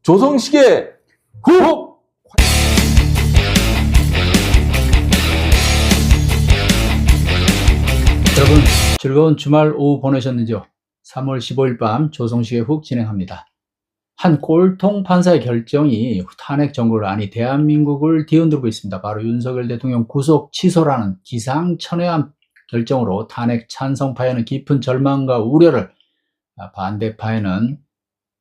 조성식의 훅! 여러분 즐거운 주말 오후 보내셨는지요? 3월 15일 밤 조성식의 훅 진행합니다. 한 꼴통 판사의 결정이 탄핵 정국을 아니 대한민국을 뒤흔들고 있습니다. 바로 윤석열 대통령 구속 취소라는 기상천외한 결정으로 탄핵 찬성파에는 깊은 절망과 우려를, 반대파에는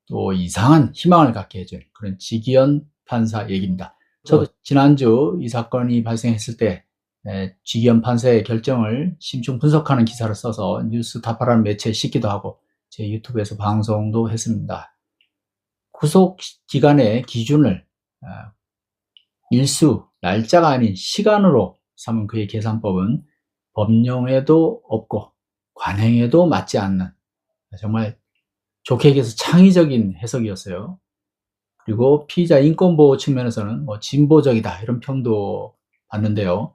또 이상한 희망을 갖게 해준 그런 지기현 판사 얘기입니다. 저도 지난주 이 사건이 발생했을 때 지기현 판사의 결정을 심층 분석하는 기사를 써서 뉴스타파라는 매체에 싣기도 하고 제 유튜브에서 방송도 했습니다. 구속 기간의 기준을 일수, 날짜가 아닌 시간으로 삼은 그의 계산법은 법령에도 없고 관행에도 맞지 않는, 정말 좋게 얘기해서 창의적인 해석이었어요. 그리고 피의자 인권보호 측면에서는 진보적이다 이런 평도 받는데요.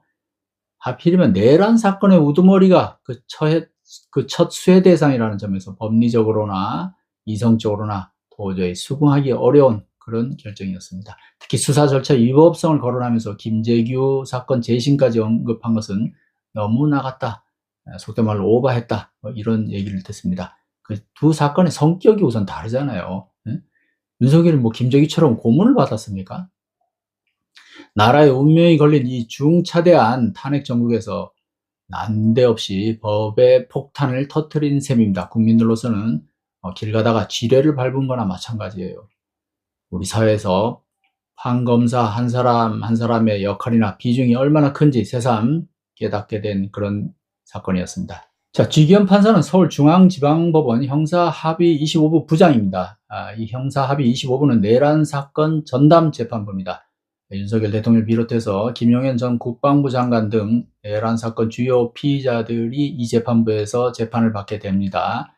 하필이면 내란 사건의 우두머리가 그 첫 수혜 대상이라는 점에서 법리적으로나 이성적으로나 도저히 수긍하기 어려운 그런 결정이었습니다. 특히 수사 절차 위법성을 거론하면서 김재규 사건 재심까지 언급한 것은 너무 나갔다, 속된 말로 오버했다, 이런 얘기를 듣습니다. 그 두 사건의 성격이 우선 다르잖아요. 윤석열이 김재규처럼 고문을 받았습니까? 나라의 운명이 걸린 이 중차대한 탄핵 정국에서 난데없이 법의 폭탄을 터뜨린 셈입니다. 국민들로서는 길 가다가 지뢰를 밟은 거나 마찬가지예요. 우리 사회에서 판검사 한 사람 한 사람의 역할이나 비중이 얼마나 큰지 새삼 깨닫게 된 그런 사건이었습니다. 자, 지기현 판사는 서울중앙지방법원 형사합의 25부 부장입니다. 이 형사합의 25부는 내란 사건 전담 재판부입니다. 윤석열 대통령을 비롯해서 김용현 전 국방부 장관 등 내란 사건 주요 피의자들이 이 재판부에서 재판을 받게 됩니다.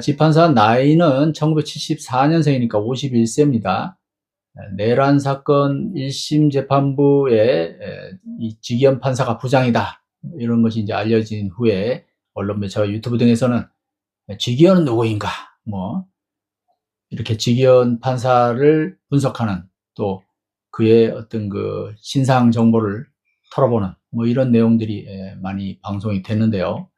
지판사 나이는 1974년생이니까 51세입니다. 내란 사건 1심 재판부에 이 지기현 판사가 부장이다, 이런 것이 이제 알려진 후에 언론 매체와 유튜브 등에서는 지기현은 누구인가, 이렇게 지기현 판사를 분석하는, 또 그의 어떤 그 신상 정보를 털어보는 이런 내용들이 많이 방송이 됐는데요.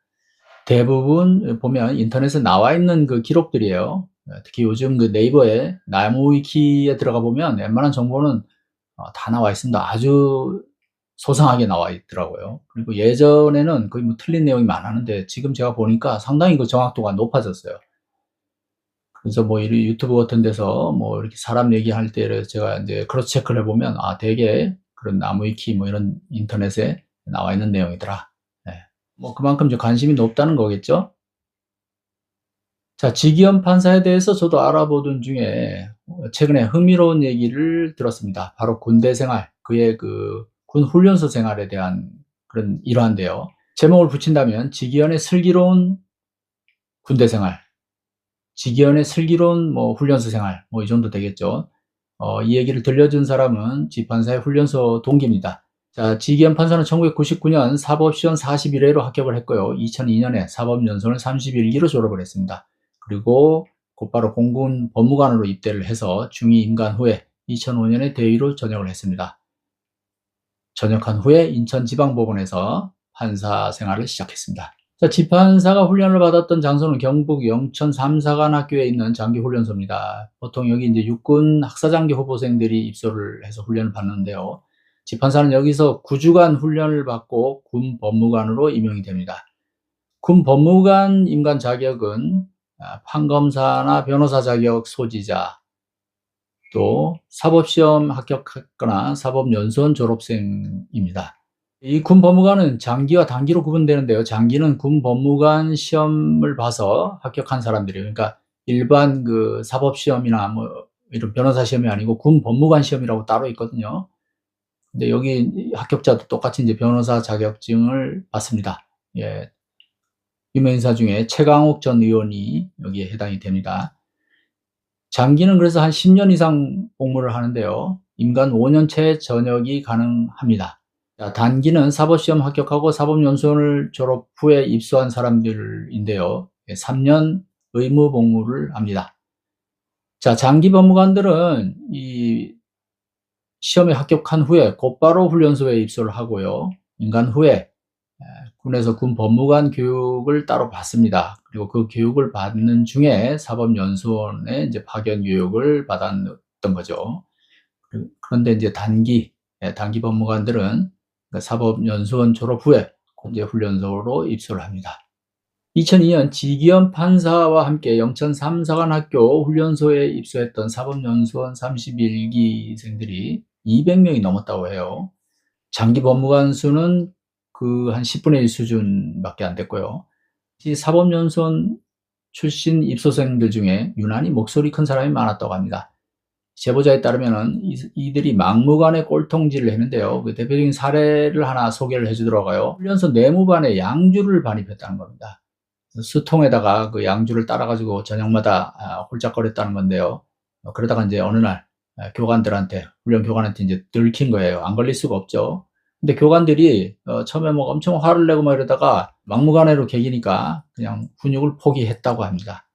대부분 보면 인터넷에 나와 있는 그 기록들이에요. 특히 요즘 그 네이버에 나무위키에 들어가 보면 웬만한 정보는 다 나와 있습니다. 아주 소상하게 나와 있더라고요. 그리고 예전에는 거의 틀린 내용이 많았는데 지금 제가 보니까 상당히 그 정확도가 높아졌어요. 그래서 이 유튜브 같은 데서 이렇게 사람 얘기할 때 제가 이제 크로스 체크를 해보면 되게 그런 나무위키 이런 인터넷에 나와 있는 내용이더라. 그만큼 좀 관심이 높다는 거겠죠. 자, 지기현 판사에 대해서 저도 알아보던 중에 최근에 흥미로운 얘기를 들었습니다. 바로 군대 생활, 그의 그 군 훈련소 생활에 대한 그런 일화인데요. 제목을 붙인다면 지기현의 슬기로운 군대 생활, 지기현의 슬기로운 훈련소 생활, 이 정도 되겠죠. 이 얘기를 들려준 사람은 지판사의 훈련소 동기입니다. 자, 지기현 판사는 1999년 사법시험 41회로 합격을 했고요. 2002년에 사법연수원을 31기로 졸업을 했습니다. 그리고 곧바로 공군 법무관으로 입대를 해서 중위 임관 후에 2005년에 대위로 전역을 했습니다. 전역한 후에 인천지방법원에서 판사 생활을 시작했습니다. 자, 지판사가 훈련을 받았던 장소는 경북 영천 삼사관학교에 있는 장기훈련소입니다. 보통 여기 이제 육군 학사장교 후보생들이 입소를 해서 훈련을 받는데요. 지판사는 여기서 9주간 훈련을 받고 군 법무관으로 임용이 됩니다. 군 법무관 임관 자격은 판검사나 변호사 자격 소지자, 또 사법시험 합격했거나 사법연수원 졸업생입니다. 이 군 법무관은 장기와 단기로 구분되는데요. 장기는 군 법무관 시험을 봐서 합격한 사람들이에요. 그러니까 일반 그 사법시험이나 이런 변호사 시험이 아니고 군 법무관 시험이라고 따로 있거든요. 근데 여기 합격자도 똑같이 이제 변호사 자격증을 받습니다. 예. 유명인사 중에 최강욱 전 의원이 여기에 해당이 됩니다. 장기는 그래서 한 10년 이상 복무를 하는데요. 임관 5년째 전역이 가능합니다. 자, 단기는 사법시험 합격하고 사법연수원을 졸업 후에 입소한 사람들인데요. 3년 의무 복무를 합니다. 자, 장기 법무관들은 이 시험에 합격한 후에 곧바로 훈련소에 입소를 하고요. 인간 후에 군에서 군 법무관 교육을 따로 받습니다. 그리고 그 교육을 받는 중에 사법연수원에 이제 파견 교육을 받았던 거죠. 그런데 이제 단기 법무관들은 사법연수원 졸업 후에 이제 훈련소로 입소를 합니다. 2002년 지기현 판사와 함께 영천 3사관학교 훈련소에 입소했던 사법연수원 31기생들이 200명이 넘었다고 해요. 장기 법무관 수는 그 한 10분의 1 수준밖에 안 됐고요. 이 사법연수원 출신 입소생들 중에 유난히 목소리 큰 사람이 많았다고 합니다. 제보자에 따르면은 이들이 막무가내 꼴통질을 했는데요. 그 대표적인 사례를 하나 소개를 해주더라고요. 훈련소 내무반에 양주를 반입했다는 겁니다. 수통에다가 그 양주를 따라가지고 저녁마다 홀짝거렸다는 건데요. 그러다가 이제 어느 날 훈련 교관한테 이제 들킨 거예요. 안 걸릴 수가 없죠. 근데 교관들이 처음에 뭐 엄청 화를 내고 막 이러다가 막무가내로 개기니까 그냥 훈육을 포기했다고 합니다.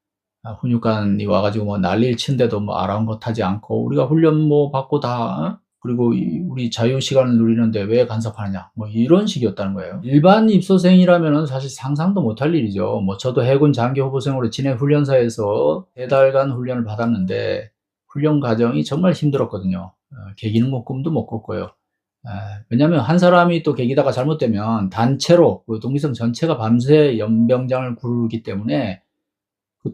훈육관이 와가지고 뭐 난리를 친데도 뭐 아랑곳하지 않고 우리가 훈련 뭐 받고 다 그리고 우리 자유시간을 누리는데 왜 간섭하느냐 뭐 이런 식이었다는 거예요. 일반 입소생이라면 사실 상상도 못할 일이죠. 뭐 저도 해군 장교 후보생으로 진해 훈련사에서 3달간 훈련을 받았는데 훈련 과정이 정말 힘들었거든요. 개기는 거 꿈도 못 꿨고요. 왜냐면 한 사람이 또 개기다가 잘못되면 단체로 그 동기생 전체가 밤새 연병장을 구르기 때문에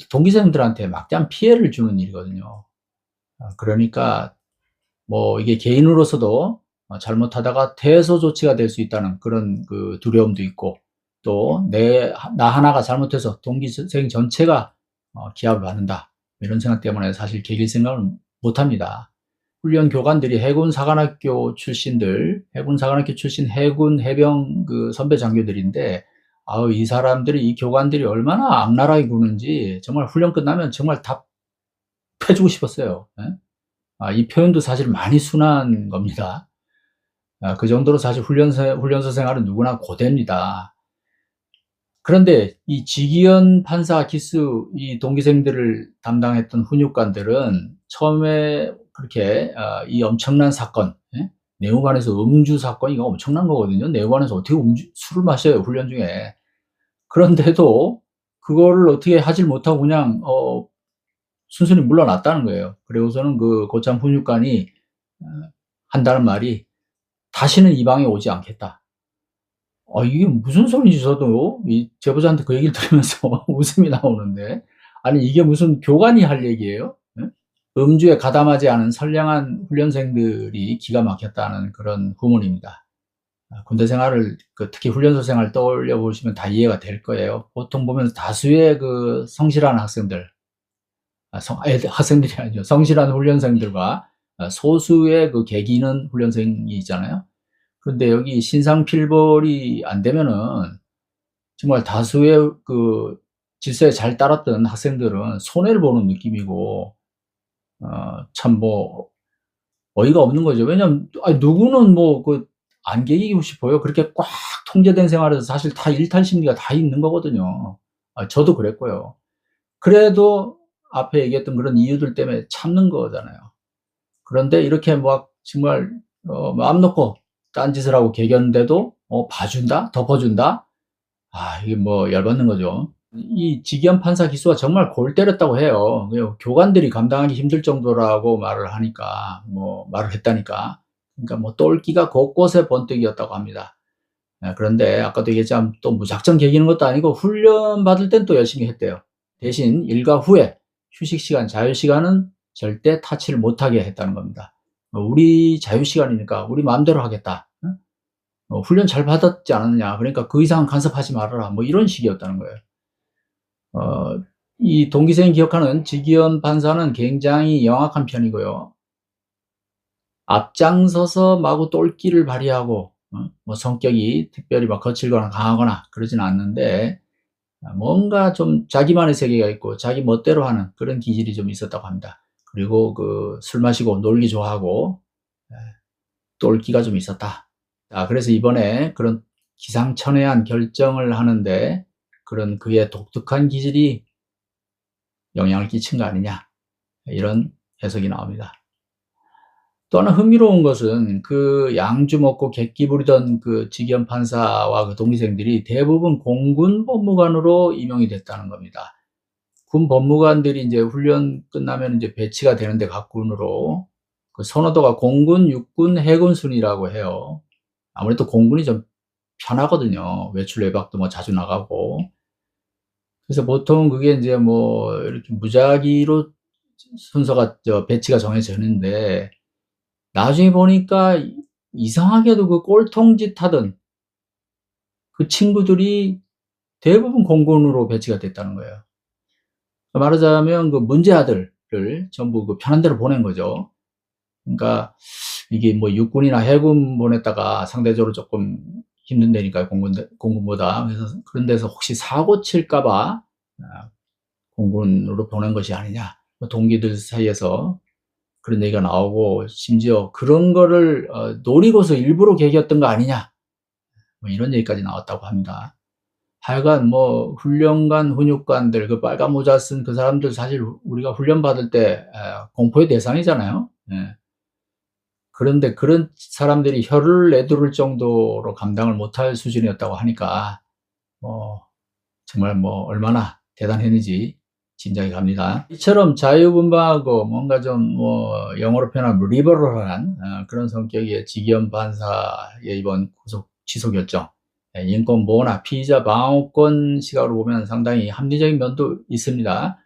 동기생들한테 막대한 피해를 주는 일이거든요. 그러니까 뭐 이게 개인으로서도 잘못하다가 퇴소 조치가 될 수 있다는 그런 그 두려움도 있고 또 나 하나가 잘못해서 동기생 전체가 기합을 받는다 이런 생각 때문에 사실 개길 생각을 못합니다. 훈련 교관들이 해군 사관학교 출신 해군 해병 그 선배 장교들인데 이 사람들이 이 교관들이 얼마나 악랄하게 구는지 정말 훈련 끝나면 정말 다 패주고 싶었어요. 이 표현도 사실 많이 순한 겁니다. 그 정도로 사실 훈련소 생활은 누구나 고됩니다. 그런데 이 지기현 판사 기수 이 동기생들을 담당했던 훈육관들은 처음에 그렇게 이 엄청난 사건, 내무반에서 음주 사건이 이거 엄청난 거거든요. 내무반에서 어떻게 술을 마셔요, 훈련 중에. 그런데도 그거를 어떻게 하질 못하고 그냥 순순히 물러났다는 거예요. 그리고서는 그 고참 훈육관이 한다는 말이 다시는 이 방에 오지 않겠다. 이게 무슨 소리인지 저도 이 제보자한테 그 얘기를 들으면서 웃음이 나오는데 아니 이게 무슨 교관이 할 얘기예요? 음주에 가담하지 않은 선량한 훈련생들이 기가 막혔다는 그런 후문입니다. 군대 생활을 특히 훈련소 생활 떠올려 보시면 다 이해가 될 거예요. 보통 보면 다수의 그 성실한 학생들, 학생들이 아니죠. 성실한 훈련생들과 소수의 그 개기는 훈련생이 있잖아요. 그런데 여기 신상필벌이 안 되면은 정말 다수의 그 질서에 잘 따랐던 학생들은 손해를 보는 느낌이고 참 뭐 어이가 없는 거죠. 왜냐면 누구는 뭐 안 개기고 싶어요. 그렇게 꽉 통제된 생활에서 사실 다 일탈 심리가 다 있는 거거든요. 저도 그랬고요. 그래도 앞에 얘기했던 그런 이유들 때문에 참는 거잖아요. 그런데 이렇게 막 정말 마음 놓고 딴짓을 하고 개겼는데도 봐준다? 덮어준다? 이게 뭐 열받는 거죠. 이 지기현 판사 기수가 정말 골 때렸다고 해요. 교관들이 감당하기 힘들 정도라고 말을 했다니까. 그러니까 뭐 똘끼가 곳곳에 번뜩이었다고 합니다. 그런데 아까도 얘기했지만 또 무작정 개기는 것도 아니고 훈련 받을 땐 또 열심히 했대요. 대신 일과 후에 휴식 시간, 자유 시간은 절대 타치를 못하게 했다는 겁니다. 우리 자유 시간이니까 우리 마음대로 하겠다. 훈련 잘 받았지 않았느냐. 그러니까 그 이상 간섭하지 말아라. 뭐 이런 식이었다는 거예요. 이 동기생이 기억하는 지기현 판사는 굉장히 영악한 편이고요. 앞장서서 마구 똘끼를 발휘하고 뭐 성격이 특별히 막 거칠거나 강하거나 그러진 않는데 뭔가 좀 자기만의 세계가 있고 자기 멋대로 하는 그런 기질이 좀 있었다고 합니다. 그리고 술 마시고 놀기 좋아하고 똘끼가 좀 있었다. 그래서 이번에 그런 기상천외한 결정을 하는데 그런 그의 독특한 기질이 영향을 끼친 거 아니냐. 이런 해석이 나옵니다. 또 하나 흥미로운 것은 그 양주 먹고 객기 부리던 그 직위원 판사와 그 동기생들이 대부분 공군 법무관으로 임용이 됐다는 겁니다. 군 법무관들이 이제 훈련 끝나면 이제 배치가 되는데 각 군으로 그 선호도가 공군, 육군, 해군 순이라고 해요. 아무래도 공군이 좀 편하거든요. 외출 외박도 뭐 자주 나가고. 그래서 보통 그게 이제 뭐 이렇게 무작위로 순서가 배치가 정해져 있는데 나중에 보니까 이상하게도 그 꼴통짓 하던 그 친구들이 대부분 공군으로 배치가 됐다는 거예요. 말하자면 그 문제 아들을 전부 그 편한 데로 보낸 거죠. 그러니까 이게 뭐 육군이나 해군 보냈다가 상대적으로 조금 힘든 데니까요, 공군보다. 그래서 그런 데서 혹시 사고 칠까봐 공군으로 보낸 것이 아니냐. 뭐 동기들 사이에서 그런 얘기가 나오고, 심지어 그런 거를 노리고서 일부러 계기였던 거 아니냐. 뭐 이런 얘기까지 나왔다고 합니다. 하여간 뭐 훈련관, 훈육관들, 그 빨간 모자 쓴 그 사람들 사실 우리가 훈련 받을 때 공포의 대상이잖아요. 예. 그런데 그런 사람들이 혀를 내두를 정도로 감당을 못할 수준이었다고 하니까 정말 뭐 얼마나 대단했는지 짐작이 갑니다. 이처럼 자유분방하고 뭔가 좀 영어로 표현하면 리버럴한 그런 성격의 직위원 판사의 이번 구속 취소 결정, 인권 보호나 피의자 방어권 시각으로 보면 상당히 합리적인 면도 있습니다.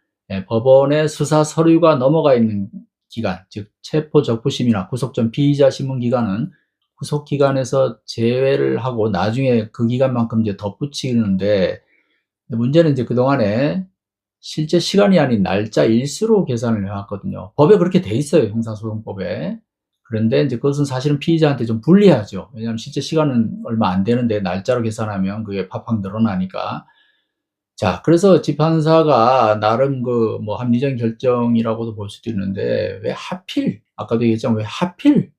법원의 수사 서류가 넘어가 있는 기간, 즉 체포 적부심이나 구속 전 피의자 신문 기간은 구속 기간에서 제외를 하고 나중에 그 기간만큼 이제 덧붙이는데, 문제는 이제 그동안에 실제 시간이 아닌 날짜 일수로 계산을 해왔거든요. 법에 그렇게 돼 있어요, 형사소송법에. 그런데 이제 그것은 사실은 피의자한테 좀 불리하죠. 왜냐하면 실제 시간은 얼마 안 되는데 날짜로 계산하면 그게 팍팍 늘어나니까. 자, 그래서 재판사가 나름 그 뭐 합리적인 결정이라고도 볼 수도 있는데, 왜 하필, 아까도 얘기했지만 왜 하필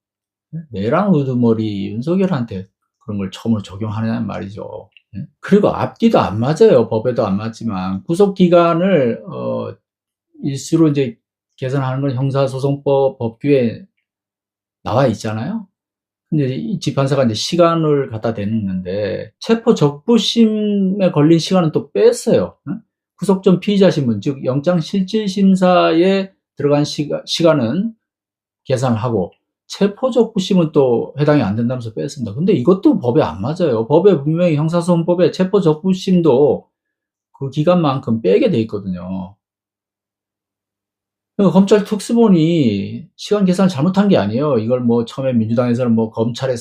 내랑 우두머리 윤석열한테 그런 걸 처음으로 적용하느냐는 말이죠. 그리고 앞뒤도 안 맞아요. 법에도 안 맞지만 구속 기간을 일수로 이제 계산하는 건 형사소송법 법규에 나와 있잖아요. 근데 이 재판사가 이제 시간을 갖다 대는데 체포 적부심에 걸린 시간은 또 뺐어요. 구속 전 피의자 신문, 즉 영장 실질 심사에 들어간 시간은 계산을 하고 체포 적부심은 또 해당이 안 된다면서 뺐습니다. 근데 이것도 법에 안 맞아요. 법에 분명히 형사소송법에 체포 적부심도 그 기간만큼 빼게 돼 있거든요. 검찰 특수본이 시간 계산을 잘못한 게 아니에요. 이걸 뭐 처음에 민주당에서는 뭐 검찰이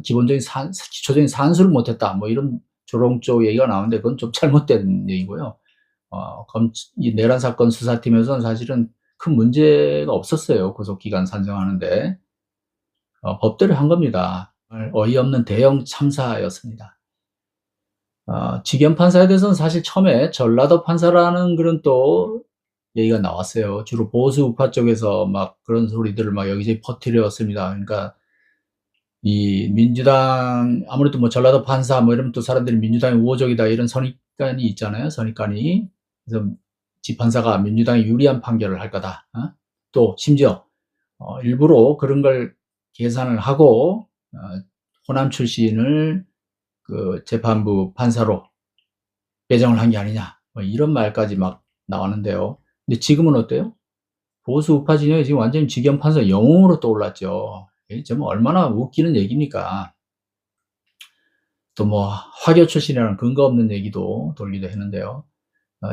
기본적인 기초적인 산수를 못했다, 뭐 이런 조롱조 얘기가 나오는데 그건 좀 잘못된 얘기고요. 이 내란 사건 수사팀에서는 사실은 큰 문제가 없었어요. 구속기간 산정하는데. 법대로 한 겁니다. 어이없는 대형 참사였습니다. 직위원 판사에 대해서는 사실 처음에 전라도 판사라는 그런 또 얘기가 나왔어요. 주로 보수 우파 쪽에서 막 그런 소리들을 막 여기저기 퍼뜨렸습니다. 그러니까 이 민주당, 아무래도 뭐 전라도 판사 뭐 이러면 또 사람들이 민주당이 우호적이다 이런 선입관이 있잖아요. 선입관이. 그래서 재판사가 민주당이 유리한 판결을 할 거다. 또 심지어 일부러 그런 걸 계산을 하고 호남 출신을 그 재판부 판사로 배정을 한 게 아니냐, 뭐 이런 말까지 막 나왔는데요. 근데 지금은 어때요? 보수 우파 진영이 지금 완전히 직위원 판사 영웅으로 떠올랐죠. 이게 좀 얼마나 웃기는 얘기입니까? 또 뭐 화교 출신이라는 근거 없는 얘기도 돌기도 했는데요.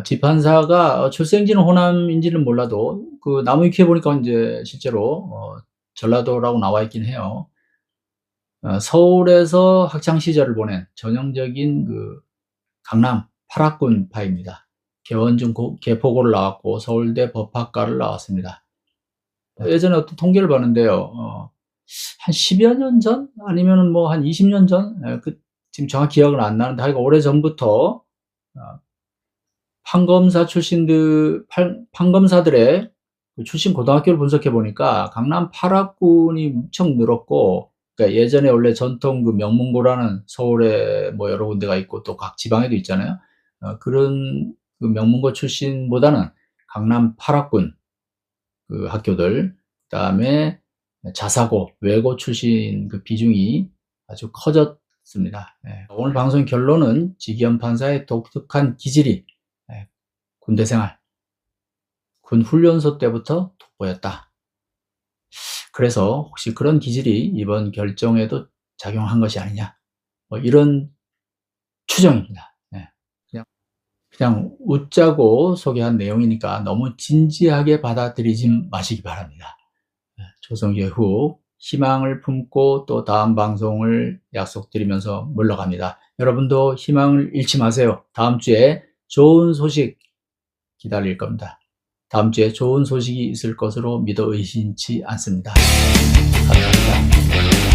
재판사가 출생지는 호남인지는 몰라도 그 나무 위키에 보니까 이제 실제로 전라도라고 나와 있긴 해요. 서울에서 학창 시절을 보낸 전형적인 그 강남 8학군파입니다. 개원중 개포고를 나왔고 서울대 법학과를 나왔습니다. 예전에 어떤 통계를 봤는데요. 한 10여 년 전? 아니면은 뭐 한 20년 전? 지금 정확히 기억은 안 나는데 하여간 오래전부터 판검사들의 그 출신 고등학교를 분석해 보니까 강남 8학군이 무척 늘었고, 그러니까 예전에 원래 전통 그 명문고라는 서울에 뭐 여러 군데가 있고 또 각 지방에도 있잖아요. 그런 그 명문고 출신보다는 강남 8학군, 그 학교들, 그다음에 자사고, 외고 출신 그 비중이 아주 커졌습니다. 예. 오늘 방송 결론은 지기현 판사의 독특한 기질이 군대 생활, 군 훈련소 때부터 돋보였다. 그래서 혹시 그런 기질이 이번 결정에도 작용한 것이 아니냐, 뭐 이런 추정입니다. 그냥 웃자고 소개한 내용이니까 너무 진지하게 받아들이지 마시기 바랍니다. 조성기의 후 희망을 품고 또 다음 방송을 약속드리면서 물러갑니다. 여러분도 희망을 잃지 마세요. 다음 주에 좋은 소식 기다릴 겁니다. 다음 주에 좋은 소식이 있을 것으로 믿어 의심치 않습니다. 감사합니다.